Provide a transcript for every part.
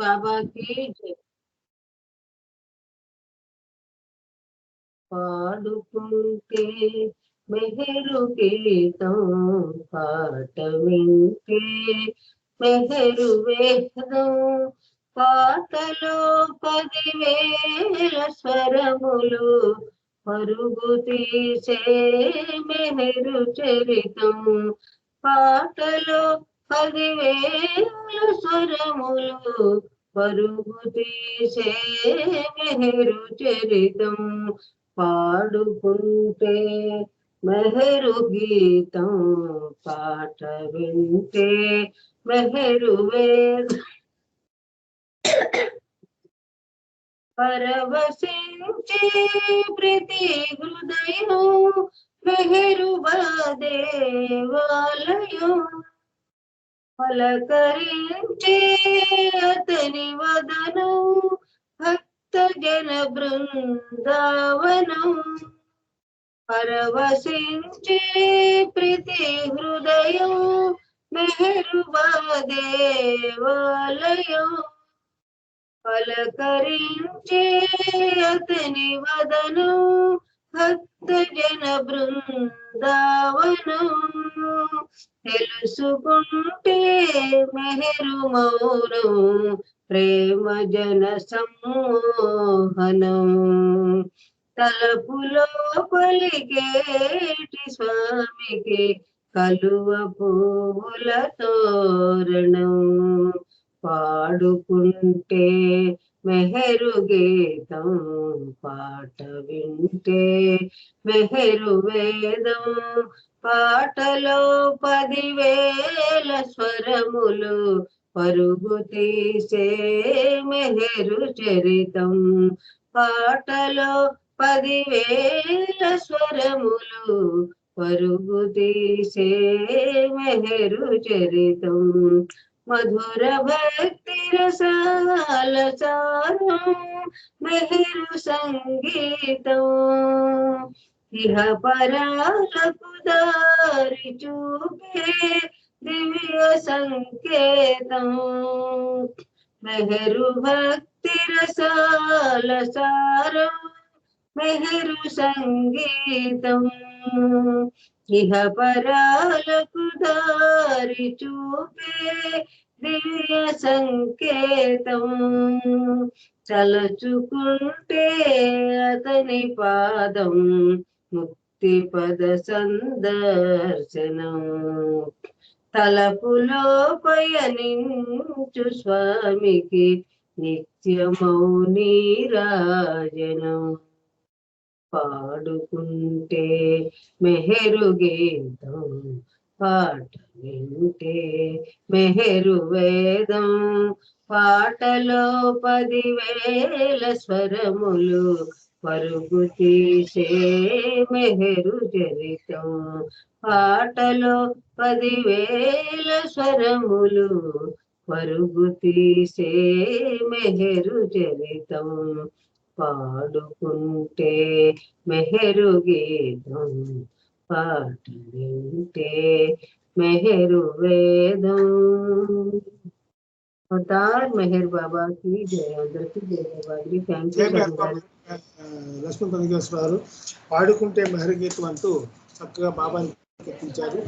बाबा की जय। పాడుకుంటే మెహరు గీతం పాట వింటే మెహరు వేదం పాటలో 10,000 స్వరములు పరుగు తీసే మెహరు చరితం పాటలో 10,000 స్వరములు పరుగు తీసే మెహరు చరితం పాడుకుంటే మెహరు గీతం పాట వింటే మెహరు వేదం పరవశించే ప్రతి హృదయం మెహరుబా దేవాలయం పలకరించే అతని వదనం భక్త జన బృందావనం పరవశించే ప్రతి హృదయం మెహరుబా దేవాలయం పలకరించే అతని వదనం భక్త జన బృందావనం తెలుసుకుంటే మెహరు మౌనం ప్రేమ జన సమ్మోహనం తలపులో పలికేటి స్వామికి కలువ పువ్వుల తోరణం పాడుకుంటే మెహరు గీతం పాట వింటే మెహరు వేదం పాటలో 10,000 స్వరములు పరుగు తీసే మెహరు చరితం పాటలో 10,000 స్వరములు పరుగు తీసే మెహరు చరితం మధుర భక్తి రసాల సారం మెహరు సంగీతం ఇహ పరాలకు దారి చూపే దివ్య సంకేతం మెహరు భక్తి రసాల సారం మెహరు సంగీతం ఇహ పరాలకు దారి చూపే దివ్య సంకేతం తలచుకుంటే అతని పాదం ముక్తి పద సందర్శనం తలపులో పయనించు స్వామికి నిత్యమౌ నీరాజనం పాడుకుంటే మెహరు గీతం పాట వింటే మెహరు వేదం పాటలో 10,000 స్వరములు పరుగు తీసే మెహరు చరితం పాటలో 10,000 స్వరములు పరుగు తీసే మెహరు చరితం పాడుకుంటే మెహరు గీతం పాట వింటే మెహరు వేదం అవతార్ మెహర్ బాబా की जय అందరికీ జై బాబాజీ థ్యాంక్ యూ లక్ష్మీ పరమేశ్వరరావు పాడుకుంటే మెహరు గీతం అంటూ చక్కగా బాబాని కీర్తించారు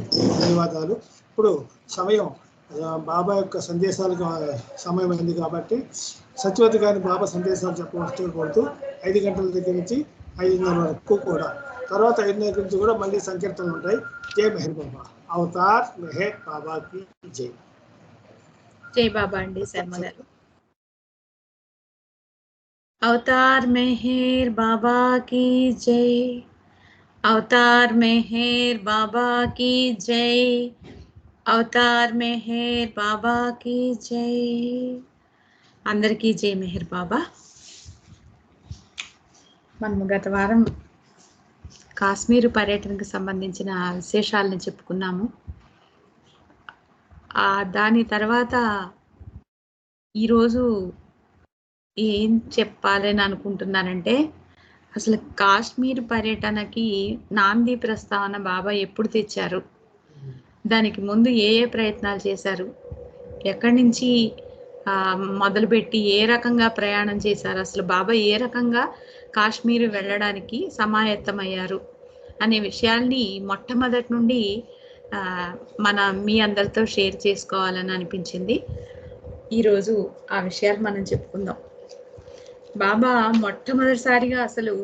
ధన్యవాదాలు ఇప్పుడు సమయం బాబా యొక్క సందేశాలకు సమయం అయింది కాబట్టి సత్యవతి గారిని బాబా సందేశాలు చెప్పవలసి కోరుతూ 5 గంటల దగ్గర నుంచి 5:30 వరకు కూడా తర్వాత 5:30 నుంచి కూడా మళ్ళీ సంకీర్తనలు ఉంటాయి జై మెహర్ బాబా అవతార్ మెహర్ బాబాకి జై జై బాబా అండి శర్మ గారు అవతార్ మెహర్ బాబా की జై అవతార్ మెహర్ బాబా की జై అవతార్ మెహర్ బాబా की జై అందరికీ జై మెహర్ బాబా మనం గత వారం కాశ్మీర్ పర్యటనకు సంబంధించిన విశేషాలను చెప్పుకున్నాము దాని తర్వాత ఈరోజు ఏం చెప్పాలని అనుకుంటున్నానంటే అసలు కాశ్మీర్ పర్యటనకి నాంది ప్రస్తావన బాబా ఎప్పుడు తెచ్చారు దానికి ముందు ఏ ప్రయత్నాలు చేశారు ఎక్కడి నుంచి మొదలుపెట్టి ఏ రకంగా ప్రయాణం చేశారు, అసలు బాబా ఏ రకంగా కాశ్మీర్ వెళ్ళడానికి సమాయత్తమయ్యారు అనే విషయాల్ని మొట్టమొదటి నుండి మీ అందరితో షేర్ చేసుకోవాలని అనిపించింది. ఈరోజు ఆ విషయాలు మనం చెప్పుకుందాం. బాబా మొట్టమొదటిసారిగా అసలు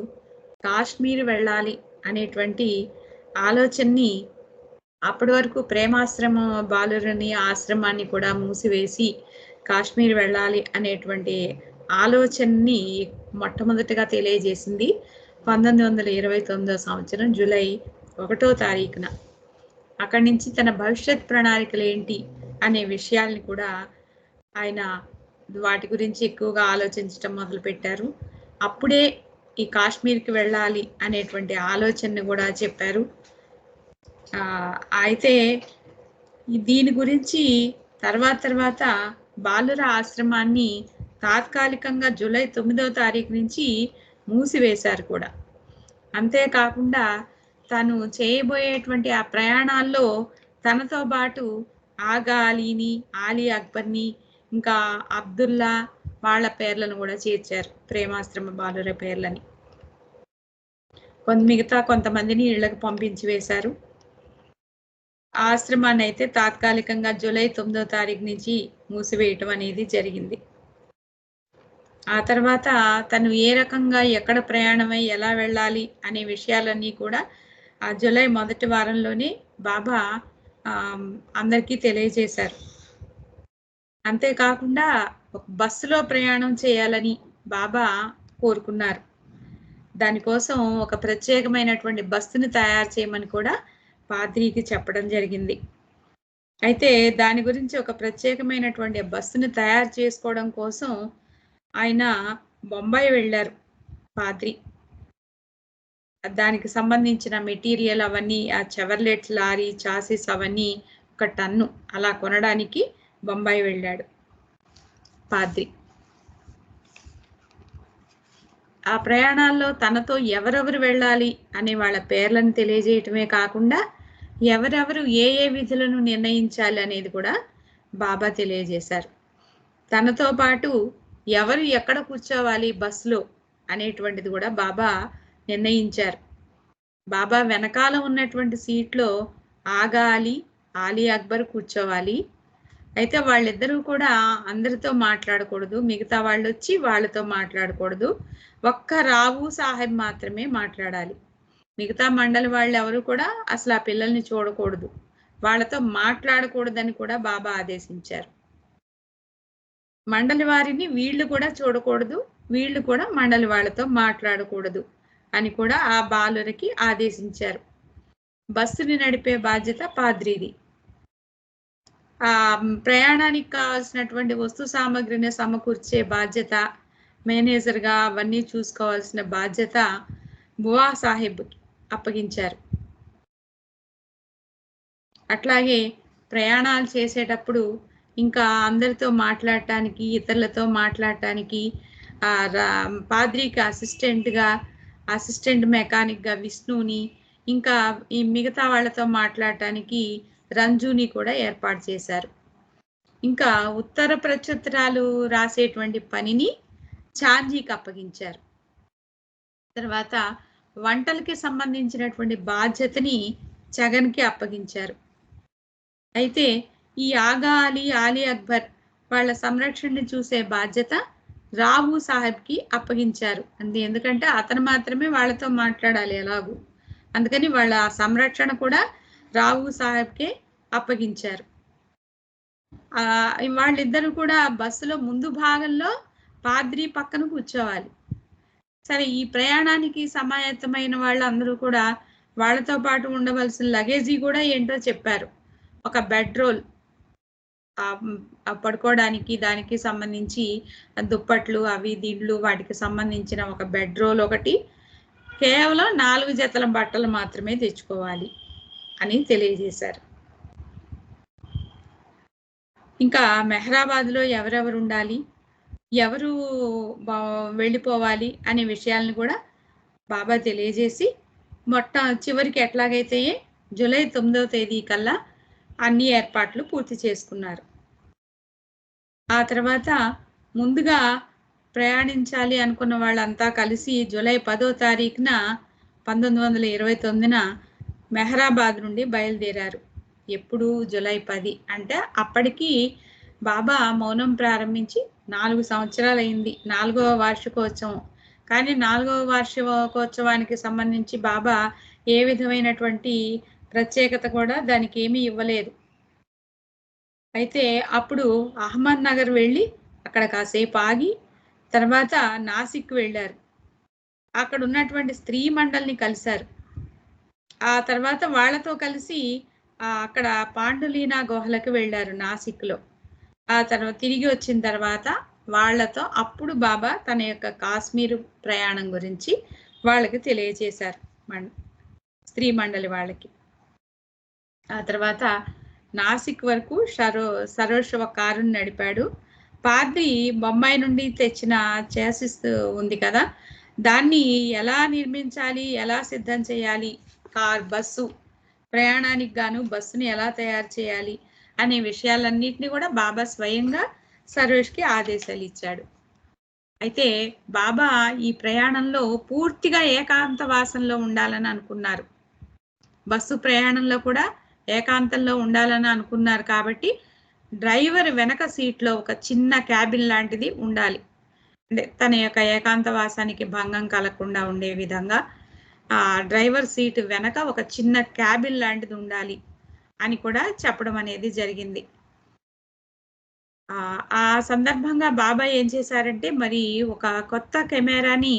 కాశ్మీర్ వెళ్ళాలి అనేటువంటి ఆలోచనని, అప్పటి వరకు ప్రేమాశ్రమ బాలురని ఆశ్రమాన్ని కూడా మూసివేసి కాశ్మీర్ వెళ్ళాలి అనేటువంటి ఆలోచనని మొట్టమొదటిగా తెలియజేసింది 1929 సంవత్సరం జూలై 1వ తారీఖున. అక్కడి నుంచి తన భవిష్యత్ ప్రణాళికలు ఏంటి అనే విషయాల్ని కూడా ఆయన వాటి గురించి ఎక్కువగా ఆలోచించడం మొదలుపెట్టారు. అప్పుడే ఈ కాశ్మీర్కి వెళ్ళాలి అనేటువంటి ఆలోచనని కూడా చెప్పారు. అయితే దీని గురించి తర్వాత బాలుర ఆశ్రమాన్ని తాత్కాలికంగా జూలై 9వ తారీఖు నుంచి మూసివేశారు కూడా. అంతేకాకుండా తను చేయబోయేటువంటి ఆ ప్రయాణాల్లో తనతో పాటు ఆగా అలీని, ఆలీ అక్బర్ని, ఇంకా అబ్దుల్లా వాళ్ళ పేర్లను కూడా చేర్చారు, ప్రేమాశ్రమ బాలుర పేర్లని. మిగతా కొంతమందిని ఇళ్లకు పంపించి వేశారు. ఆశ్రమాన్ని అయితే తాత్కాలికంగా జూలై 9వ తారీఖు నుంచి మూసివేయటం అనేది జరిగింది. ఆ తర్వాత తను ఏ రకంగా ఎక్కడ ప్రయాణమై ఎలా వెళ్ళాలి అనే విషయాలన్నీ కూడా ఆ జూలై మొదటి వారంలోనే బాబా అందరికీ తెలియజేశారు. అంతేకాకుండా ఒక బస్సులో ప్రయాణం చేయాలని బాబా కోరుకున్నారు. దానికోసం ఒక ప్రత్యేకమైనటువంటి బస్సుని తయారు చేయమని కూడా పాద్రికి చెప్పడం జరిగింది. అయితే దాని గురించి ఒక ప్రత్యేకమైనటువంటి బస్సుని తయారు చేసుకోవడం కోసం ఆయన బొంబాయి వెళ్ళారు పాద్రి. దానికి సంబంధించిన మెటీరియల్ అవన్నీ, ఆ చెవర్లెట్ లారీ చాసిస్ అవన్నీ 1 టన్ను అలా కొనడానికి బొంబాయి వెళ్ళాడు పాద్రి. ఆ ప్రయాణాల్లో తనతో ఎవరెవరు వెళ్ళాలి అనే వాళ్ళ పేర్లను తెలియజేయటమే కాకుండా ఎవరెవరు ఏ విధులను నిర్ణయించాలి అనేది కూడా బాబా తెలియజేశారు. తనతో పాటు ఎవరు ఎక్కడ కూర్చోవాలి బస్సులో అనేటువంటిది కూడా బాబా నిర్ణయించారు. బాబా వెనకాల ఉన్నటువంటి సీట్లో ఆగా అలీ, ఆలీ అక్బర్ కూర్చోవాలి. అయితే వాళ్ళిద్దరూ కూడా అందరితో మాట్లాడకూడదు, మిగతా వాళ్ళు వచ్చి వాళ్ళతో మాట్లాడకూడదు. ఒక్క రావు సాహెబ్ మాత్రమే మాట్లాడాలి. మిగతా మండలి వాళ్ళు ఎవరు కూడా అసలు ఆ పిల్లల్ని చూడకూడదు, వాళ్ళతో మాట్లాడకూడదని కూడా బాబా ఆదేశించారు. మండలి వారిని వీళ్ళు కూడా చూడకూడదు, వీళ్ళు కూడా మండలి వాళ్ళతో మాట్లాడకూడదు అని కూడా ఆ బాలురికి ఆదేశించారు. బస్సుని నడిపే బాధ్యత పాద్రిది. ఆ ప్రయాణానికి కావాల్సినటువంటి వస్తు సామాగ్రిని సమకూర్చే బాధ్యత, మేనేజర్గా అవన్నీ చూసుకోవాల్సిన బాధ్యత బువా సాహెబ్కి అప్పగించారు. అట్లాగే ప్రయాణాలు చేసేటప్పుడు ఇంకా అందరితో మాట్లాడటానికి, ఇతరులతో మాట్లాడటానికి పాద్రికి అసిస్టెంట్ మెకానిక్గా విష్ణుని, ఇంకా ఈ మిగతా వాళ్ళతో మాట్లాడటానికి రంజుని కూడా ఏర్పాటు చేశారు. ఇంకా ఉత్తర ప్రత్యుత్తరాలు రాసేటువంటి పనిని ఛాంజీకి అప్పగించారు. తర్వాత వంటలకి సంబంధించినటువంటి బాధ్యతని చగన్కి అప్పగించారు. అయితే ఈ ఆగా అలీ, ఆలీ అక్బర్ వాళ్ళ సంరక్షణని చూసే బాధ్యత రావు సాహెబ్కి అప్పగించారు. ఎందుకంటే అతను మాత్రమే వాళ్ళతో మాట్లాడాలి ఎలాగూ, అందుకని వాళ్ళ సంరక్షణ కూడా రావు సాహెబ్కే అప్పగించారు. వాళ్ళిద్దరూ కూడా బస్సులో ముందు భాగంలో పాద్రి పక్కన కూర్చోవాలి. సరే, ఈ ప్రయాణానికి సమాయత్తమైన వాళ్ళందరూ కూడా వాళ్ళతో పాటు ఉండవలసిన లగేజీ కూడా ఏంటో చెప్పారు. ఒక బెడ్ రోల్, పడుకోవడానికి దానికి సంబంధించి దుప్పట్లు అవి దిండ్లు వాటికి సంబంధించిన ఒక బెడ్ రోల్ ఒకటి, కేవలం 4 జతల బట్టలు మాత్రమే తెచ్చుకోవాలి అని తెలియజేశారు. ఇంకా మెహరాబాద్లో ఎవరెవరు ఉండాలి, ఎవరు వెళ్ళిపోవాలి అనే విషయాలను కూడా బాబా తెలియజేసి చివరికి ఎట్లాగైతే జూలై 9వ తేదీ కల్లా అన్ని ఏర్పాట్లు పూర్తి చేసుకున్నారు. ఆ తర్వాత ముందుగా ప్రయాణించాలి అనుకున్న వాళ్ళంతా కలిసి జూలై 10వ తారీఖున 1929న మెహరాబాద్ నుండి బయలుదేరారు. ఎప్పుడు జూలై 10 అంటే అప్పటికి బాబా మౌనం ప్రారంభించి 4 సంవత్సరాలు అయింది, 4వ వార్షికోత్సవం. కానీ 4వ వార్షికోత్సవానికి సంబంధించి బాబా ఏ విధమైనటువంటి ప్రత్యేకత కూడా దానికి ఏమీ ఇవ్వలేదు. అయితే అప్పుడు అహ్మద్ నగర్ వెళ్ళి అక్కడ కాసేపు ఆగి తర్వాత నాసిక్ వెళ్ళారు. అక్కడ ఉన్నటువంటి స్త్రీ మండలిని కలిశారు. ఆ తర్వాత వాళ్ళతో కలిసి అక్కడ పాండులీనా గుహలకు వెళ్ళారు నాసిక్లో. ఆ తర్వాత తిరిగి వచ్చిన తర్వాత వాళ్ళతో అప్పుడు బాబా తన యొక్క కాశ్మీర్ ప్రయాణం గురించి వాళ్ళకి తెలియజేశారు, స్త్రీ మండలి వాళ్ళకి. ఆ తర్వాత నాసిక్ వరకు సరోష్ ఒక కారుని నడిపాడు. పాద్రి బొంబాయి నుండి తెచ్చిన చేసిస్ ఉంది కదా, దాన్ని ఎలా నిర్మించాలి, ఎలా సిద్ధం చేయాలి, బస్సు ప్రయాణానికి గాను బస్సుని ఎలా తయారు చేయాలి అనే విషయాలన్నింటినీ కూడా బాబా స్వయంగా సరోష్కి ఆదేశాలు ఇచ్చాడు. అయితే బాబా ఈ ప్రయాణంలో పూర్తిగా ఏకాంతవాసంలో ఉండాలని అనుకున్నారు. బస్సు ప్రయాణంలో కూడా ఏకాంతంలో ఉండాలని అనుకున్నారు. కాబట్టి డ్రైవర్ వెనక సీట్లో ఒక చిన్న క్యాబిన్ లాంటిది ఉండాలి. అంటే తన యొక్క ఏకాంతవాసానికి భంగం కలగకుండా ఉండే విధంగా ఆ డ్రైవర్ సీట్ వెనక ఒక చిన్న క్యాబిన్ లాంటిది ఉండాలి అని కూడా చెప్పడం అనేది జరిగింది. ఆ సందర్భంగా బాబా ఏం చేశారంటే మరి ఒక కొత్త కెమెరాని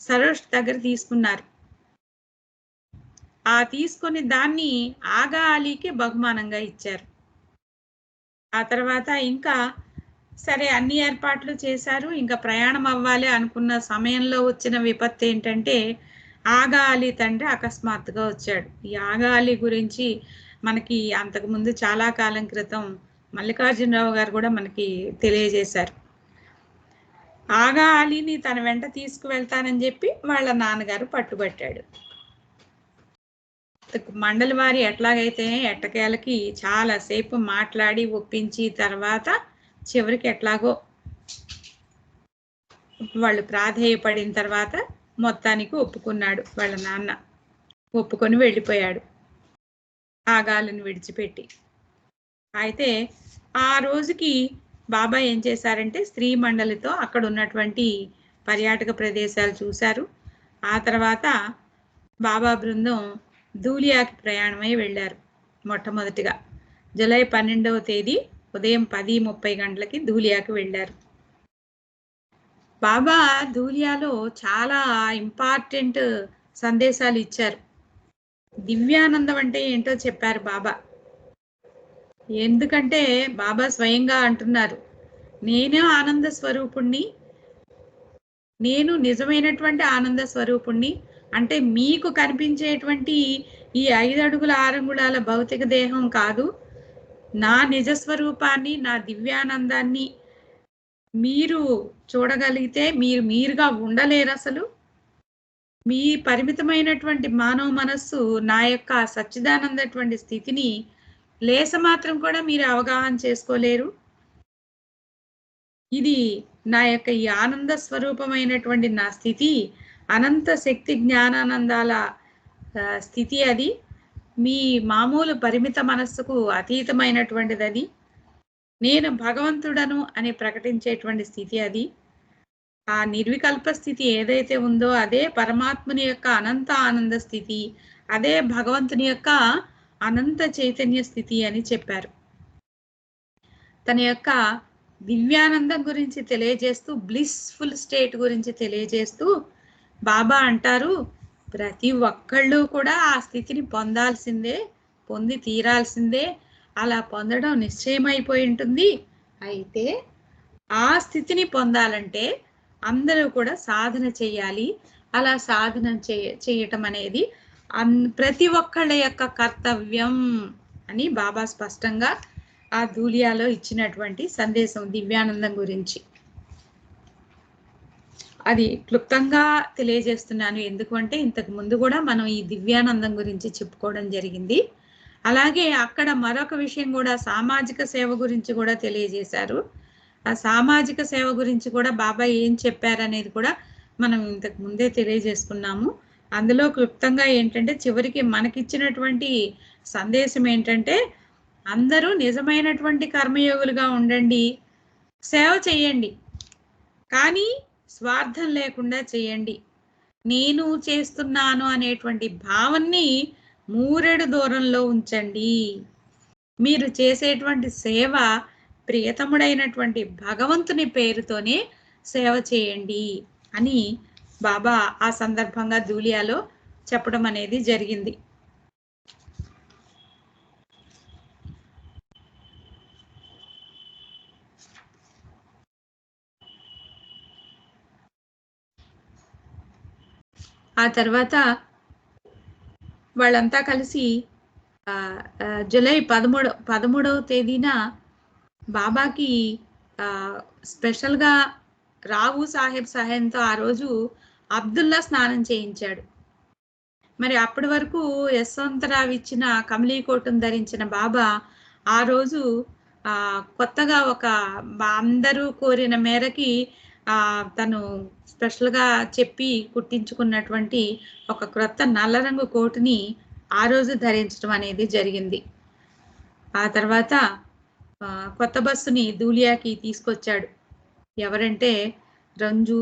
సరోష్ దగ్గర తీసుకున్నారు. తీసుకొని దాన్ని ఆగా అలీకి బహుమానంగా ఇచ్చారు. ఆ తర్వాత ఇంకా సరే అన్ని ఏర్పాట్లు చేశారు. ఇంకా ప్రయాణం అవ్వాలి అనుకున్న సమయంలో వచ్చిన విపత్తు ఏంటంటే ఆగా అలీ తండ్రి అకస్మాత్తుగా వచ్చాడు. ఈ ఆగా అలీ గురించి మనకి అంతకుముందు చాలా కాలం క్రితం మల్లికార్జునరావు గారు కూడా మనకి తెలియజేశారు. ఆగా అలీని తన వెంట తీసుకువెళ్తానని చెప్పి వాళ్ళ నాన్నగారు పట్టుబట్టాడు. మండలి వారి ఎట్లాగైతే ఎట్టకేలకి చాలాసేపు మాట్లాడి ఒప్పించి తర్వాత చివరికి ఎట్లాగో వాళ్ళు ప్రాధేయపడిన తర్వాత మొత్తానికి ఒప్పుకున్నాడు. వాళ్ళ నాన్న ఒప్పుకొని వెళ్ళిపోయాడు ఆగాలను విడిచిపెట్టి. అయితే ఆ రోజుకి బాబా ఏం చేశారంటే స్త్రీ మండలితో అక్కడ ఉన్నటువంటి పర్యాటక ప్రదేశాలు చూశారు. ఆ తర్వాత బాబా బృందం ధూలియాకి ప్రయాణమై వెళ్ళారు. మొట్టమొదటిగా జూలై 12వ తేదీ ఉదయం 10:30 గంటలకి ధూలియాకి వెళ్ళారు. బాబా ధూలియాలో చాలా ఇంపార్టెంట్ సందేశాలు ఇచ్చారు. దివ్యానందం అంటే ఏంటో చెప్పారు బాబా. ఎందుకంటే బాబా స్వయంగా అంటున్నారు, నేనే ఆనంద స్వరూపుణ్ణి, నేను నిజమైనటువంటి ఆనంద స్వరూపుణ్ణి. అంటే మీకు కనిపించేటువంటి ఈ 5 అడుగుల 6 అంగుళాల భౌతిక దేహం కాదు, నా నిజస్వరూపాన్ని, నా దివ్యానందాన్ని మీరు చూడగలిగితే మీరుగా ఉండలేరు. అసలు మీ పరిమితమైనటువంటి మానవ మనస్సు నా యొక్క సచ్చిదానందటువంటి స్థితిని లేసమాత్రం కూడా మీరు అవగాహన చేసుకోలేరు. ఇది నా యొక్క ఈ ఆనంద స్వరూపమైనటువంటి నా స్థితి, అనంత శక్తి జ్ఞానానందాల స్థితి. అది మీ మామూలు పరిమిత మనస్సుకు అతీతమైనటువంటిది. అది నేను భగవంతుడను అని ప్రకటించేటువంటి స్థితి. అది ఆ నిర్వికల్ప స్థితి ఏదైతే ఉందో అదే పరమాత్ముని యొక్క అనంత ఆనంద స్థితి, అదే భగవంతుని యొక్క అనంత చైతన్య స్థితి అని చెప్పారు. తన యొక్క దివ్యానందం గురించి తెలియజేస్తూ, బ్లిస్ఫుల్ స్టేట్ గురించి తెలియజేస్తూ బాబా అంటారు, ప్రతి ఒక్కళ్ళు కూడా ఆ స్థితిని పొందాల్సిందే, పొంది తీరాల్సిందే. అలా పొందడం నిశ్చయమైపోయి ఉంటుంది. అయితే ఆ స్థితిని పొందాలంటే అందరూ కూడా సాధన చేయాలి. అలా సాధన చేయటం అనేది ప్రతి ఒక్కళ్ళ యొక్క కర్తవ్యం అని బాబా స్పష్టంగా ఆ ధూలియాలో ఇచ్చినటువంటి సందేశం దివ్యానందం గురించి. అది క్లుప్తంగా తెలియజేస్తున్నాను. ఎందుకంటే ఇంతకు ముందు కూడా మనం ఈ దివ్యానందం గురించి చెప్పుకోవడం జరిగింది. అలాగే అక్కడ మరొక విషయం కూడా, సామాజిక సేవ గురించి కూడా తెలియజేశారు. ఆ సామాజిక సేవ గురించి కూడా బాబా ఏం చెప్పారనేది కూడా మనం ఇంతకు ముందే తెలియజేసుకున్నాము. అందులో క్లుప్తంగా ఏంటంటే చివరికి మనకిచ్చినటువంటి సందేశం ఏంటంటే అందరూ నిజమైనటువంటి కర్మయోగులుగా ఉండండి, సేవ చేయండి, కానీ స్వార్థం లేకుండా చేయండి. నేను చేస్తున్నాను అనేటువంటి భావాన్ని మూరెడు దూరంలో ఉంచండి. మీరు చేసేటువంటి సేవ ప్రియతముడైనటువంటి భగవంతుని పేరుతోనే సేవ చేయండి అని బాబా ఆ సందర్భంగా ధూలియాలో చెప్పడం అనేది జరిగింది. ఆ తర్వాత వాళ్ళంతా కలిసి జూలై 13వ తేదీన బాబాకి స్పెషల్గా రావు సాహెబ్ సహాయంతో ఆ రోజు అబ్దుల్లా స్నానం చేయించాడు. మరి అప్పటి వరకు యశ్వంతరావు ఇచ్చిన కమలీకోటును ధరించిన బాబా ఆ రోజు కొత్తగా ఒక అందరూ కోరిన మేరకి తను స్పెషల్గా చెప్పి కుట్టించుకున్నటువంటి ఒక క్రొత్త నల్ల రంగు కోటుని ఆ రోజు ధరించడం అనేది జరిగింది. ఆ తర్వాత కొత్త బస్సుని ధూలియాకి తీసుకొచ్చాడు. ఎవరంటే రంజు,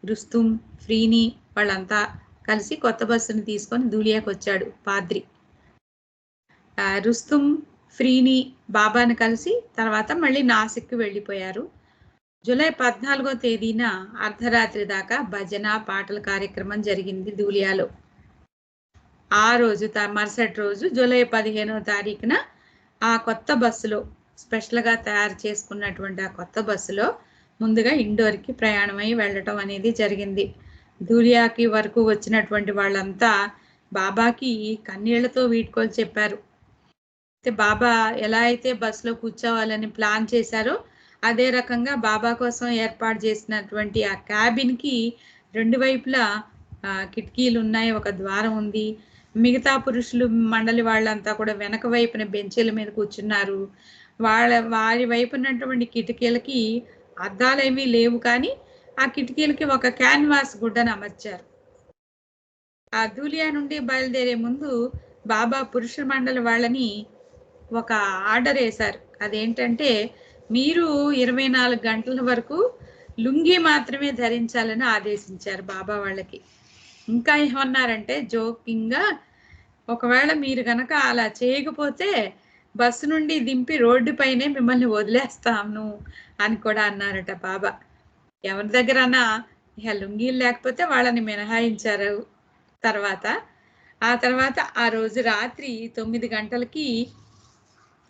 రుస్తుం, ఫ్రీని వాళ్ళంతా కలిసి కొత్త బస్సుని తీసుకొని ధూలియాకి వచ్చాడు పాద్రి. రుస్తుం, ఫ్రీని బాబాని కలిసి తర్వాత మళ్ళీ నాసిక్కి వెళ్ళిపోయారు. జూలై 14వ తేదీన అర్ధరాత్రి దాకా భజన పాటల కార్యక్రమం జరిగింది ధూలియాలో. ఆ రోజు మరుసటి రోజు జూలై 15వ తారీఖున ఆ కొత్త బస్సులో స్పెషల్గా తయారు చేసుకున్నటువంటి ఆ కొత్త బస్సులో ముందుగా ఇండోర్కి ప్రయాణమై వెళ్ళటం అనేది జరిగింది. ధూలియాకి వరకు వచ్చినటువంటి వాళ్ళంతా బాబాకి కన్నీళ్లతో వీడ్కోలు చెప్పారు. అయితే బాబా ఎలా అయితే బస్సులో కూర్చోవాలని ప్లాన్ చేశారో అదే రకంగా బాబా కోసం ఏర్పాటు చేసినటువంటి ఆ క్యాబిన్కి రెండు వైపులా కిటికీలు ఉన్నాయి, ఒక ద్వారం ఉంది. మిగతా పురుషులు మండలి వాళ్ళంతా కూడా వెనక వైపున బెంచీల మీద కూర్చున్నారు. వారి వైపు ఉన్నటువంటి కిటికీలకి అద్దాలేమీ లేవు, కానీ ఆ కిటికీలకి ఒక క్యాన్వాస్ గుడ్డను అమర్చారు. ఆ ధూలియా నుండి బయలుదేరే ముందు బాబా పురుష మండలి వాళ్ళని ఒక ఆర్డర్ వేశారు. అదేంటంటే మీరు 24 గంటల వరకు లుంగి మాత్రమే ధరించాలని ఆదేశించారు బాబా వాళ్ళకి. ఇంకా ఏమన్నారంటే జోకింగ్గా, ఒకవేళ మీరు కనుక అలా చేయకపోతే బస్సు నుండి దింపి రోడ్డు పైనే మిమ్మల్ని వదిలేస్తాను అని కూడా అన్నారట బాబా. ఎవరి దగ్గరన్నా ఇక లుంగీలు లేకపోతే వాళ్ళని మినహాయించారు. ఆ తర్వాత ఆ రోజు రాత్రి 9 గంటలకి,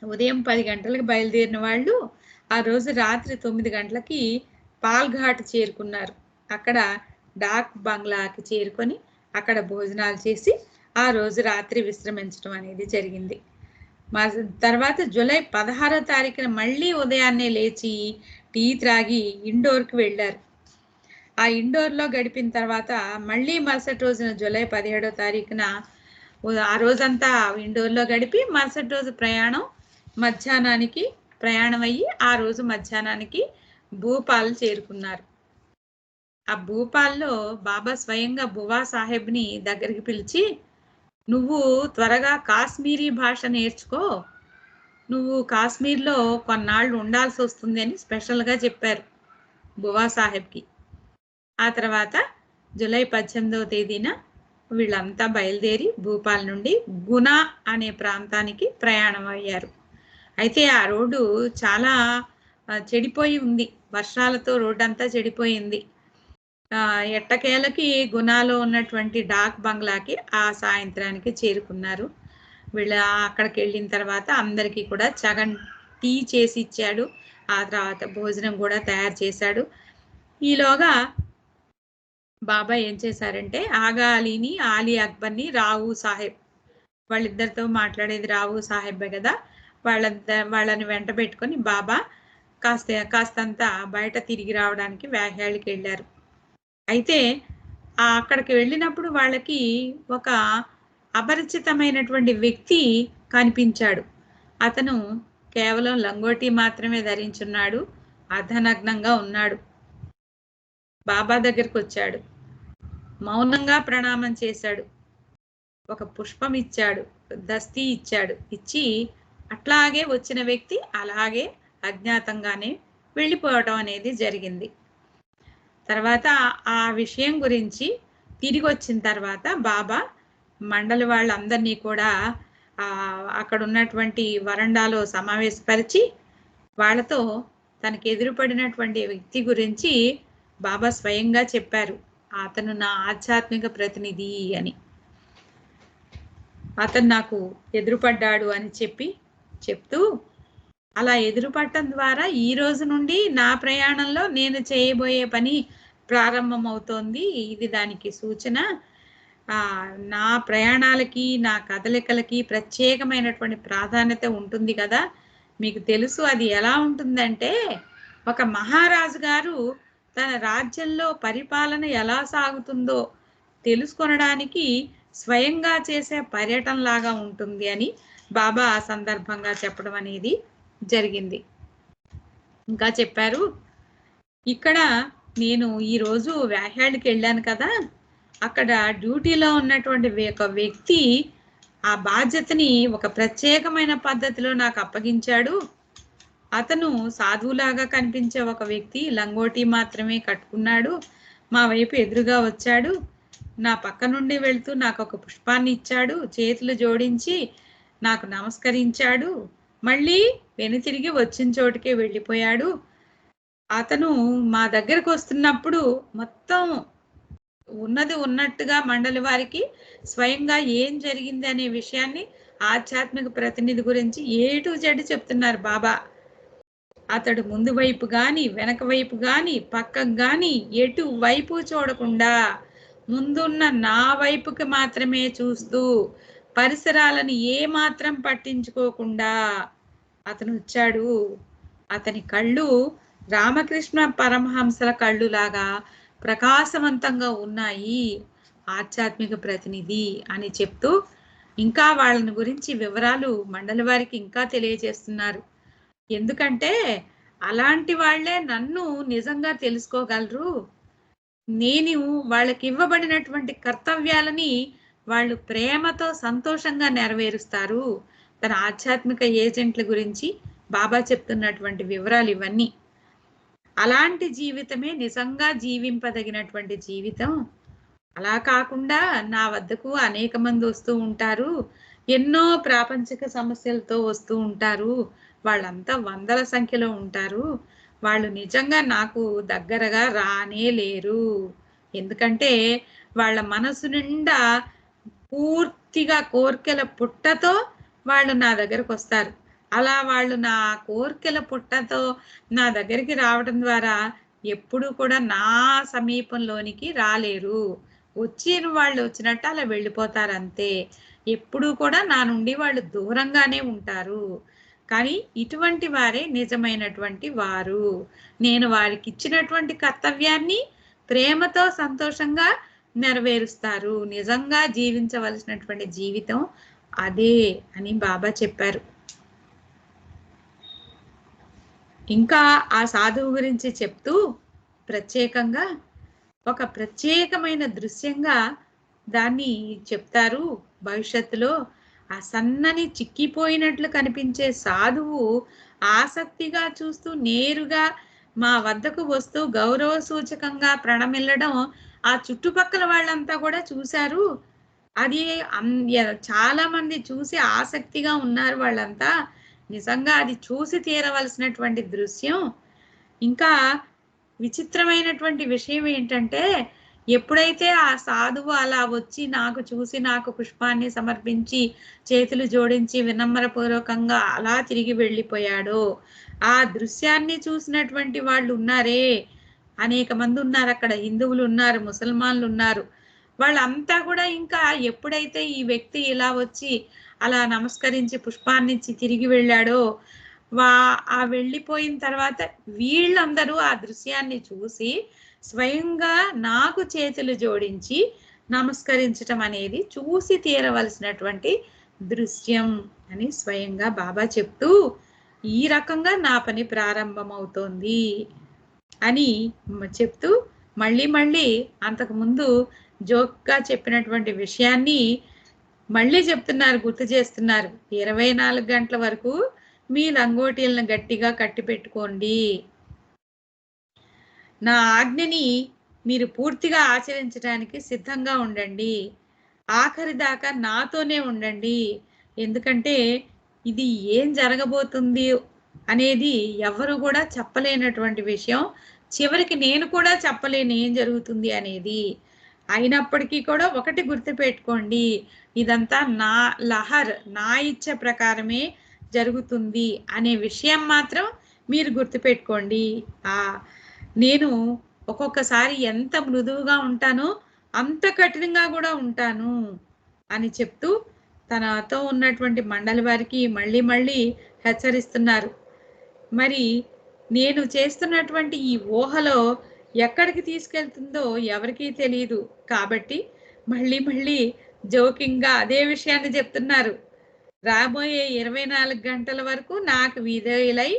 ఉదయం 10 గంటలకు బయలుదేరిన వాళ్ళు ఆ రోజు రాత్రి 9 గంటలకి పాల్ఘాట్ చేరుకున్నారు. అక్కడ డాక్ బంగ్లాకి చేరుకొని అక్కడ భోజనాలు చేసి ఆ రోజు రాత్రి విశ్రమించడం అనేది జరిగింది. తర్వాత జూలై 16వ తారీఖున మళ్ళీ ఉదయాన్నే లేచి టీ త్రాగి ఇండోర్కి వెళ్ళారు. ఆ ఇండోర్లో గడిపిన తర్వాత మళ్ళీ మరుసటి రోజున జూలై 17వ తారీఖున ఆ రోజంతా ఇండోర్లో గడిపి మరుసటి రోజు మధ్యాహ్నానికి ప్రయాణం అయ్యి ఆ రోజు మధ్యాహ్నానికి భూపాల్ చేరుకున్నారు. ఆ భూపాల్లో బాబా స్వయంగా బువా సాహెబ్ని దగ్గరికి పిలిచి, నువ్వు త్వరగా కాశ్మీరీ భాష నేర్చుకో, నువ్వు కాశ్మీర్లో కొన్నాళ్ళు ఉండాల్సి వస్తుంది అని స్పెషల్గా చెప్పారు బువా సాహెబ్కి. ఆ తర్వాత జూలై 18వ తేదీన వీళ్ళంతా బయలుదేరి భూపాల్ నుండి గునా అనే ప్రాంతానికి ప్రయాణం అయ్యారు. అయితే ఆ రోడ్డు చాలా చెడిపోయి ఉంది, వర్షాలతో రోడ్డు అంతా చెడిపోయింది. ఎట్టకేలకి గునాలో ఉన్నటువంటి డాక్ బంగ్లాకి ఆ సాయంత్రానికి చేరుకున్నారు. వీళ్ళ అక్కడికి వెళ్ళిన తర్వాత అందరికీ కూడా సగం టీ చేసి ఇచ్చాడు. ఆ తర్వాత భోజనం కూడా తయారు చేశాడు. ఈలోగా బాబా ఏం చేశారంటే ఆగా అలీని, ఆలీ అక్బర్ని, రావు సాహెబ్, వాళ్ళిద్దరితో మాట్లాడేది రావు సాహెబ్బే కదా, వాళ్ళని వెంట పెట్టుకొని బాబా కాస్తంత బయట తిరిగి రావడానికి వ్యాహ్యాళ్ళకి వెళ్ళారు. అయితే అక్కడికి వెళ్ళినప్పుడు వాళ్ళకి ఒక అపరిచితమైనటువంటి వ్యక్తి కనిపించాడు. అతను కేవలం లంగోటి మాత్రమే ధరించున్నాడు, అర్ధనగ్నంగా ఉన్నాడు. బాబా దగ్గరికి వచ్చాడు, మౌనంగా ప్రణామం చేశాడు, ఒక పుష్పం ఇచ్చాడు, దస్తీ ఇచ్చాడు. ఇచ్చి అట్లాగే వచ్చిన వ్యక్తి అలాగే అజ్ఞాతంగానే వెళ్ళిపోవటం అనేది జరిగింది. తర్వాత ఆ విషయం గురించి తిరిగి వచ్చిన తర్వాత బాబా మండలి వాళ్ళందరినీ కూడా అక్కడ ఉన్నటువంటి వరండాలో సమావేశపరిచి వాళ్ళతో తనకు ఎదురుపడినటువంటి వ్యక్తి గురించి బాబా స్వయంగా చెప్పారు. అతను నా ఆధ్యాత్మిక ప్రతినిధి అని, అతను నాకు ఎదురుపడ్డాడు అని చెప్తూ అలా ఎదురుపడటం ద్వారా ఈ రోజు నుండి నా ప్రయాణంలో నేను చేయబోయే పని ప్రారంభమవుతోంది. ఇది దానికి సూచన. నా ప్రయాణాలకి నా కదలికలకి ప్రత్యేకమైనటువంటి ప్రాధాన్యత ఉంటుంది కదా. మీకు తెలుసు అది ఎలా ఉంటుందంటే, ఒక మహారాజు గారు తన రాజ్యంలో పరిపాలన ఎలా సాగుతుందో తెలుసుకొనడానికి స్వయంగా చేసే పర్యటన లాగా ఉంటుంది అని బాబా ఆ సందర్భంగా చెప్పడం అనేది జరిగింది. ఇంకా చెప్పారు, ఇక్కడ నేను ఈరోజు వ్యాహ్యాడికి వెళ్ళాను కదా, అక్కడ డ్యూటీలో ఉన్నటువంటి ఒక వ్యక్తి ఆ బాధ్యతని ఒక ప్రత్యేకమైన పద్ధతిలో నాకు అప్పగించాడు. అతను సాధువులాగా కనిపించే ఒక వ్యక్తి, లంగోటి మాత్రమే కట్టుకున్నాడు. మా వైపు ఎదురుగా వచ్చాడు, నా పక్క నుండి వెళ్తూ నాకు ఒక పుష్పాన్ని ఇచ్చాడు, చేతులు జోడించి నాకు నమస్కరించాడు, మళ్ళీ వెనుతిరిగి వచ్చిన చోటుకే వెళ్ళిపోయాడు. అతను మా దగ్గరకు వస్తున్నప్పుడు మొత్తం ఉన్నది ఉన్నట్టుగా మండలి వారికి స్వయంగా ఏం జరిగింది అనే విషయాన్ని ఆధ్యాత్మిక ప్రతినిధి గురించి A to Z చెప్తున్నారు బాబా. అతడు ముందు వైపు గాని వెనక వైపు గాని పక్కకు గాని ఎటు వైపు చూడకుండా ముందున్న నా వైపుకి మాత్రమే చూస్తూ పరిసరాలను ఏ మాత్రం పట్టించుకోకుండా అతను వచ్చాడు. అతని కళ్ళు రామకృష్ణ పరమహంసల కళ్ళు లాగా ప్రకాశవంతంగా ఉన్నాయి, ఆధ్యాత్మిక ప్రతినిధి అని చెప్తూ ఇంకా వాళ్ళని గురించి వివరాలు మండలి వారికి ఇంకా తెలియజేస్తున్నారు. ఎందుకంటే అలాంటి వాళ్ళే నన్ను నిజంగా తెలుసుకోగలరు. నేను వాళ్ళకి ఇవ్వబడినటువంటి కర్తవ్యాలని వాళ్ళు ప్రేమతో సంతోషంగా నెరవేరుస్తారు. తన ఆధ్యాత్మిక ఏజెంట్ల గురించి బాబా చెప్తున్నటువంటి వివరాలు ఇవన్నీ. అలాంటి జీవితమే నిజంగా జీవింపదగినటువంటి జీవితం. అలా కాకుండా నా వద్దకు అనేక మంది వస్తూ ఉంటారు, ఎన్నో ప్రాపంచిక సమస్యలతో వస్తూ ఉంటారు, వాళ్ళంతా వందల సంఖ్యలో ఉంటారు. వాళ్ళు నిజంగా నాకు దగ్గరగా రానే లేరు. ఎందుకంటే వాళ్ళ మనసు నిండా పూర్తిగా కోర్కెల పుట్టతో వాళ్ళు నా దగ్గరకు వస్తారు. అలా వాళ్ళు నా కోర్కెల పుట్టతో నా దగ్గరికి రావడం ద్వారా ఎప్పుడు కూడా నా సమీపంలోనికి రాలేరు. వచ్చిన వాళ్ళు వచ్చినట్టు అలా వెళ్ళిపోతారు అంతే. ఎప్పుడు కూడా నా నుండి వాళ్ళు దూరంగానే ఉంటారు. కానీ ఇటువంటి వారే నిజమైనటువంటి వారు. నేను వారికి ఇచ్చినటువంటి కర్తవ్యాన్ని ప్రేమతో సంతోషంగా నెరవేరుస్తారు. నిజంగా జీవించవలసినటువంటి జీవితం అదే అని బాబా చెప్పారు. ఇంకా ఆ సాధువు గురించి చెప్తూ ప్రత్యేకంగా ఒక ప్రత్యేకమైన దృశ్యంగా దాన్ని చెప్తారు. భవిష్యత్తులో ఆ సన్నని చిక్కిపోయినట్లు కనిపించే సాధువు ఆసక్తిగా చూస్తూ నేరుగా మా వద్దకు వస్తూ గౌరవ సూచకంగా ప్రణమిల్లడం ఆ చుట్టుపక్కల వాళ్ళంతా కూడా చూశారు. అది చాలా మంది చూసి ఆసక్తిగా ఉన్నారు వాళ్ళంతా. నిజంగా అది చూసి తీరవలసినటువంటి దృశ్యం. ఇంకా విచిత్రమైనటువంటి విషయం ఏంటంటే, ఎప్పుడైతే ఆ సాధువు అలా వచ్చి నాకు చూసి నాకు పుష్పాన్ని సమర్పించి చేతులు జోడించి వినమ్రపూర్వకంగా అలా తిరిగి వెళ్ళిపోయాడో, ఆ దృశ్యాన్ని చూసినటువంటి వాళ్ళు ఉన్నారే, అనేక మంది ఉన్నారు అక్కడ. హిందువులు ఉన్నారు, ముసల్మాన్లు ఉన్నారు. వాళ్ళంతా కూడా ఇంకా ఎప్పుడైతే ఈ వ్యక్తి ఇలా వచ్చి అలా నమస్కరించి పుష్పాన్నిచ్చి తిరిగి వెళ్ళాడో, ఆ వెళ్ళిపోయిన తర్వాత వీళ్ళందరూ ఆ దృశ్యాన్ని చూసి స్వయంగా నాకు చేతులు జోడించి నమస్కరించటం అనేది చూసి తీరవలసినటువంటి దృశ్యం అని స్వయంగా బాబా చెప్తూ ఈ రకంగా నా పని ప్రారంభమవుతోంది అని చెప్తూ మళ్ళీ మళ్ళీ అంతకుముందు జోక్గా చెప్పినటువంటి విషయాన్ని మళ్ళీ చెప్తున్నారు, గుర్తు చేస్తున్నారు. 24 గంటల వరకు మీ లంగోటీలను గట్టిగా కట్టి పెట్టుకోండి. నా ఆజ్ఞని మీరు పూర్తిగా ఆచరించడానికి సిద్ధంగా ఉండండి. ఆఖరి దాకా నాతోనే ఉండండి. ఎందుకంటే ఇది ఏం జరగబోతుంది అనేది ఎవరు కూడా చెప్పలేనటువంటి విషయం. చివరికి నేను కూడా చెప్పలేను ఏం జరుగుతుంది అనేది. అయినప్పటికీ కూడా ఒకటి గుర్తుపెట్టుకోండి, ఇదంతా నా లహర్, నా ఇచ్చ ప్రకారమే జరుగుతుంది అనే విషయం మాత్రం మీరు గుర్తుపెట్టుకోండి. నేను ఒక్కొక్కసారి ఎంత మృదువుగా ఉంటానో అంత కఠినంగా కూడా ఉంటాను అని చెప్తూ తనతో ఉన్నటువంటి మండలి వారికి మళ్ళీ మళ్ళీ హెచ్చరిస్తున్నారు. మరి నేను చేస్తున్నటువంటి ఈ ఊహలో ఎక్కడికి తీసుకెళ్తుందో ఎవరికీ తెలియదు. కాబట్టి మళ్ళీ మళ్ళీ జోకింగ్గా అదే విషయాన్ని చెప్తున్నారు. రాబోయే 24 గంటల వరకు నాకు విధేయులై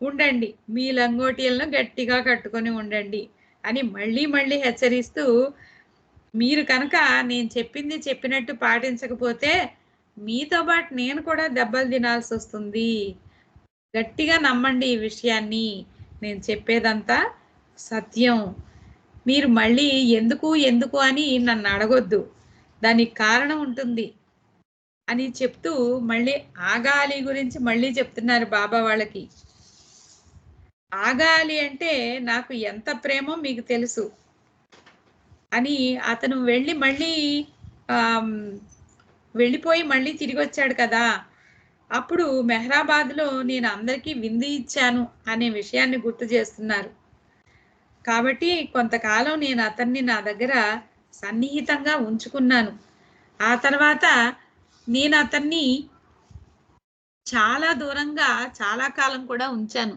ఉండండి, మీ లంగోటీలను గట్టిగా కట్టుకొని ఉండండి అని మళ్ళీ మళ్ళీ హెచ్చరిస్తూ, మీరు కనుక నేను చెప్పింది చెప్పినట్టు పాటించకపోతే మీతో పాటు నేను కూడా దెబ్బలు తినాల్సి వస్తుంది. గట్టిగా నమ్మండి ఈ విషయాన్ని, నేను చెప్పేదంతా సత్యం. మీరు మళ్ళీ ఎందుకు ఎందుకు అని నన్ను అడగొద్దు, దానికి కారణం ఉంటుంది అని చెప్తూ మళ్ళీ ఆగాలి గురించి మళ్ళీ చెప్తున్నారు బాబా వాళ్ళకి. ఆగాలి అంటే నాకు ఎంత ప్రేమో మీకు తెలుసు అని. అతను వెళ్ళిపోయి మళ్ళీ తిరిగి వచ్చాడు కదా, అప్పుడు మెహరాబాద్లో నేను అందరికీ విందు ఇచ్చాను అనే విషయాన్ని గుర్తు చేస్తున్నారు. కాబట్టి కొంతకాలం నేను అతన్ని నా దగ్గర సన్నిహితంగా ఉంచుకున్నాను. ఆ తర్వాత నేను అతన్ని చాలా దూరంగా చాలా కాలం కూడా ఉంచాను.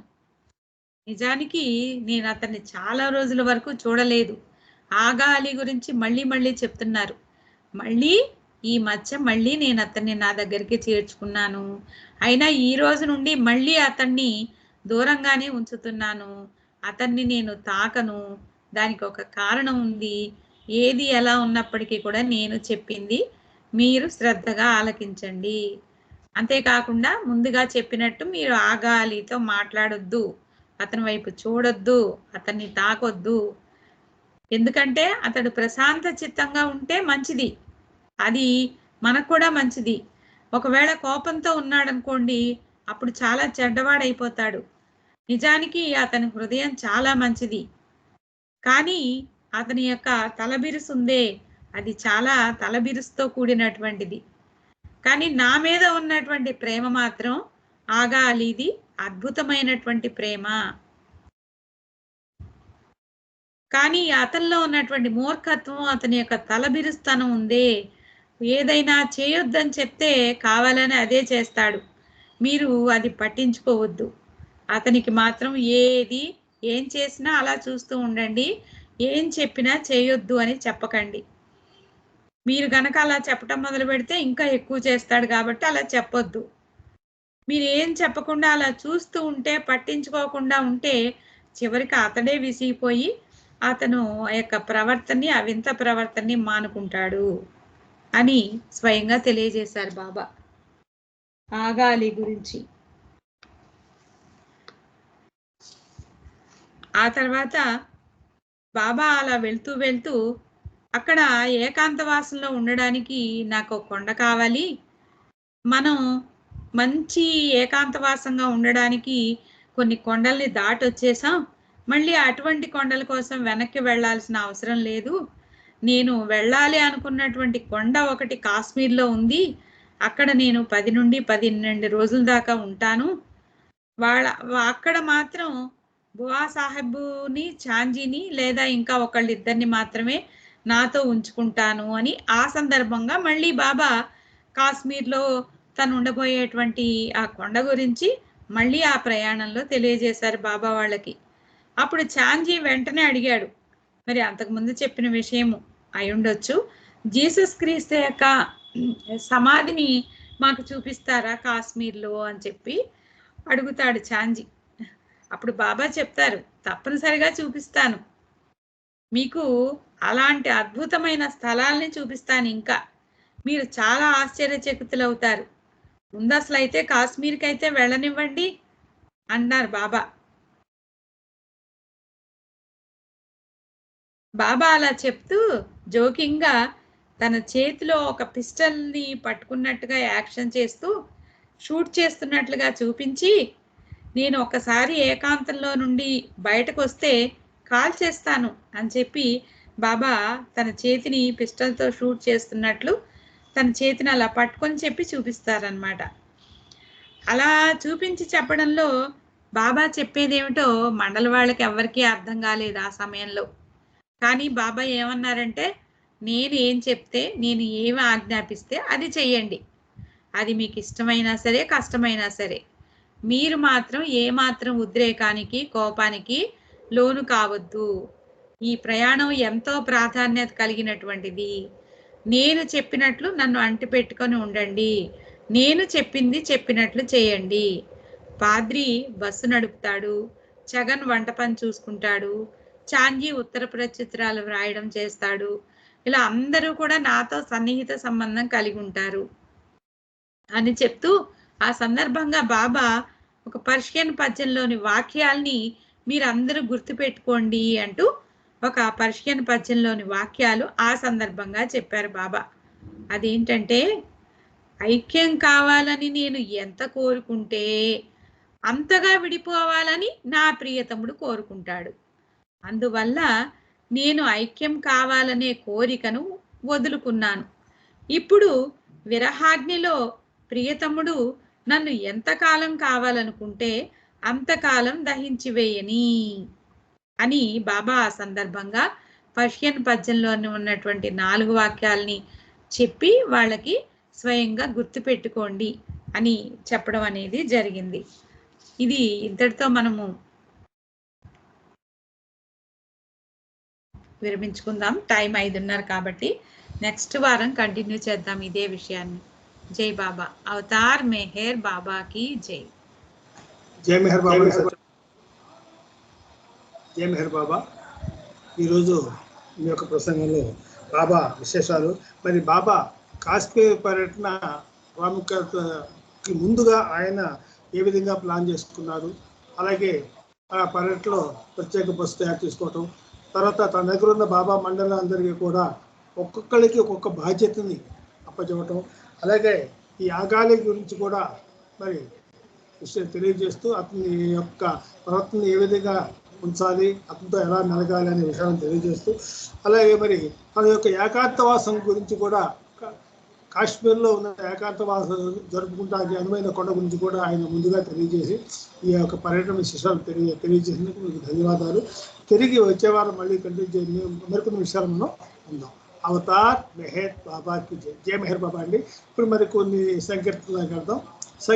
నిజానికి నేను అతన్ని చాలా రోజుల వరకు చూడలేదు. ఆగాలి గురించి మళ్ళీ మళ్ళీ చెప్తున్నారు. మళ్ళీ ఈ మధ్య మళ్ళీ నేను అతన్ని నా దగ్గరికి చేర్చుకున్నాను. అయినా ఈ రోజు నుండి మళ్ళీ అతన్ని దూరంగానే ఉంచుతున్నాను. అతన్ని నేను తాకను. దానికి ఒక కారణం ఉంది. ఏది ఎలా ఉన్నప్పటికీ కూడా నేను చెప్పింది మీరు శ్రద్ధగా ఆలకించండి. అంతేకాకుండా ముందుగా చెప్పినట్టు మీరు ఆగాలితో మాట్లాడొద్దు, అతని వైపు చూడొద్దు, అతన్ని తాకొద్దు. ఎందుకంటే అతడు ప్రశాంత చిత్తంగా ఉంటే మంచిది, అది మనకు కూడా మంచిది. ఒకవేళ కోపంతో ఉన్నాడనుకోండి, అప్పుడు చాలా చెడ్డవాడైపోతాడు. నిజానికి అతని హృదయం చాలా మంచిది, కానీ అతని యొక్క తలబిరుసుందే, అది చాలా తలబిరుసుతో కూడినటువంటిది. కానీ నా మీద ఉన్నటువంటి ప్రేమ మాత్రం ఆగాలిది అద్భుతమైనటువంటి ప్రేమ. కానీ అతనిలో ఉన్నటువంటి మూర్ఖత్వం, అతని యొక్క తలబిరుస్తనం ఉందే, ఏదైనా చేయొద్దని చెప్తే కావాలని అదే చేస్తాడు. మీరు అది పట్టించుకోవద్దు. అతనికి మాత్రం ఏం చేసినా అలా చూస్తూ ఉండండి, ఏం చెప్పినా చేయొద్దు అని చెప్పకండి. మీరు గనక అలా చెప్పటం మొదలు పెడితే ఇంకా ఎక్కువ చేస్తాడు, కాబట్టి అలా చెప్పొద్దు. మీరు ఏం చెప్పకుండా అలా చూస్తూ ఉంటే, పట్టించుకోకుండా ఉంటే చివరికి అతడే విసిగిపోయి అతను ఆ యొక్క ప్రవర్తనని, ఆ వింత ప్రవర్తనని మానుకుంటాడు అని స్వయంగా తెలియజేశారు బాబా ఆగాలి గురించి. ఆ తర్వాత బాబా అలా వెళ్తూ వెళ్తూ అక్కడ ఏకాంతవాసంలో ఉండడానికి నాకు కొండ కావాలి, మనం మంచి ఏకాంతవాసంగా ఉండడానికి కొన్ని కొండల్ని దాటి వచ్చేసాం, మళ్ళీ అటువంటి కొండల కోసం వెనక్కి వెళ్ళాల్సిన అవసరం లేదు. నేను వెళ్ళాలి అనుకున్నటువంటి కొండ ఒకటి కాశ్మీర్లో ఉంది, అక్కడ నేను 10 నుండి 12 రోజుల దాకా ఉంటాను. అక్కడ మాత్రం బువా సాహెబ్ని, ఛాంజీని లేదా ఇంకా ఒకళ్ళిద్దరిని మాత్రమే నాతో ఉంచుకుంటాను అని ఆ సందర్భంగా మళ్ళీ బాబా కాశ్మీర్లో తను ఉండబోయేటువంటి ఆ కొండ గురించి మళ్ళీ ఆ ప్రయాణంలో తెలియజేశారు బాబా వాళ్ళకి. అప్పుడు ఛాంజీ వెంటనే అడిగాడు, మరి అంతకుముందు చెప్పిన విషయము అయి ఉండొచ్చు, జీసస్ క్రీస్తు యొక్క సమాధిని మాకు చూపిస్తారా కాశ్మీర్లో అని చెప్పి. అడుగుతాడు చాంజీ. అప్పుడు బాబా చెప్తారు, తప్పనిసరిగా చూపిస్తాను మీకు, అలాంటి అద్భుతమైన స్థలాల్ని చూపిస్తాను, ఇంకా మీరు చాలా ఆశ్చర్యచకితులవుతారు. ముందు అసలు అయితే కాశ్మీర్కి అయితే వెళ్ళనివ్వండి అన్నారు బాబా. బాబా అలా చెప్తూ జోకింగ్గా తన చేతిలో ఒక పిస్టల్ని పట్టుకున్నట్టుగా యాక్షన్ చేస్తూ షూట్ చేస్తున్నట్లుగా చూపించి, నేను ఒకసారి ఏకాంతంలో నుండి బయటకు వస్తే కాల్ చేస్తాను అని చెప్పి బాబా తన చేతిని పిస్టల్తో షూట్ చేస్తున్నట్లు తన చేతిని అలా పట్టుకొని చెప్పి చూపిస్తారనమాట. అలా చూపించి చెప్పడంలో బాబా చెప్పేదేమిటో మండల వాళ్ళకి ఎవరికీ అర్థం కాలేదు ఆ సమయంలో. కానీ బాబా ఏమన్నారంటే, నేను ఏం చెప్తే, నేను ఏమి ఆజ్ఞాపిస్తే అది చెయ్యండి. అది మీకు ఇష్టమైనా సరే కష్టమైనా సరే, మీరు మాత్రం ఏమాత్రం ఉద్రేకానికి కోపానికి లోను కావద్దు. ఈ ప్రయాణం ఎంతో ప్రాధాన్యత కలిగినటువంటిది. నేను చెప్పినట్లు నన్ను అంటిపెట్టుకొని ఉండండి. నేను చెప్పింది చెప్పినట్లు చేయండి. పాద్రి బస్సు నడుపుతాడు, చగన్ వంట పని చూసుకుంటాడు, చాంజీ ఉత్తర ప్రచిత్రాలు వ్రాయడం చేస్తాడు. ఇలా అందరూ కూడా నాతో సన్నిహిత సంబంధం కలిగి ఉంటారు అని చెప్తూ ఆ సందర్భంగా బాబా ఒక పర్షియన్ పద్యంలోని వాక్యాల్ని మీరందరూ గుర్తుపెట్టుకోండి అంటూ ఒక పర్షియన్ పద్యంలోని వాక్యాలు ఆ సందర్భంగా చెప్పారు బాబా. అదేంటంటే, ఐక్యం కావాలని నేను ఎంత కోరుకుంటే అంతగా విడిపోవాలని నా ప్రియతముడు కోరుకుంటాడు. అందువల్ల నేను ఐక్యం కావాలనే కోరికను వదులుకున్నాను. ఇప్పుడు విరహాగ్నిలో ప్రియతముడు నన్ను ఎంతకాలం కావాలనుకుంటే అంతకాలం దహించివేయని అని బాబా ఆ సందర్భంగా పర్షియన్ పద్యంలోని ఉన్నటువంటి 4 వాక్యాలని చెప్పి వాళ్ళకి స్వయంగా గుర్తుపెట్టుకోండి అని చెప్పడం అనేది జరిగింది. ఇది ఇంతటితో మనము విరమించుకుందాం. టైం 5:30 కాబట్టి నెక్స్ట్ వారం కంటిన్యూ చేద్దాం ఇదే విషయాన్ని. జై బాబా. అవతార్ మెహర్ బాబా కి జై. జై మెహర్ బాబా. జై మెహర్ బాబా. ఈరోజు మీ యొక్క ప్రసంగంలో బాబా విశేషాలు, మరి బాబా కాశ్మీర్ పర్యటన ప్రాముఖ్యతకి ముందుగా ఆయన ఏ విధంగా ప్లాన్ చేసుకున్నారు, అలాగే ఆ పర్యటనలో ప్రత్యేక బస్సు తయారు చేసుకోవటం, తర్వాత తన దగ్గర ఉన్న బాబా మండలందరికీ కూడా ఒక్కొక్కరికి ఒక్కొక్క బాధ్యతని అప్పచెప్పటం, అలాగే ఈ యాగాల గురించి కూడా మరి విషయం తెలియజేస్తూ అతని యొక్క ప్రవర్తనని ఏ విధంగా ఉంచాలి, అతనితో ఎలా మెలగాలి అనే విషయాన్ని తెలియజేస్తూ, అలాగే మరి తన యొక్క ఏకాంతవాసం గురించి కూడా కాశ్మీర్లో ఉన్న ఏకాంతవాసం జరుపుకుంటానికి అనువైన కొండ గురించి కూడా ఆయన ముందుగా తెలియజేసి ఈ యొక్క పర్యటన విశేషాలు తెలియజేసినందుకు మీకు ధన్యవాదాలు. తిరిగి వచ్చే వారం మళ్ళీ కంటిన్యూ మరికొన్ని విషయాలు మనం ఉందాం. అవతార్ మెహర్ బాబాకి జై. జై మెహర్ బాబా అండి. ఇప్పుడు మరి కొన్ని సంకీర్తనలకు వెళ్దాం.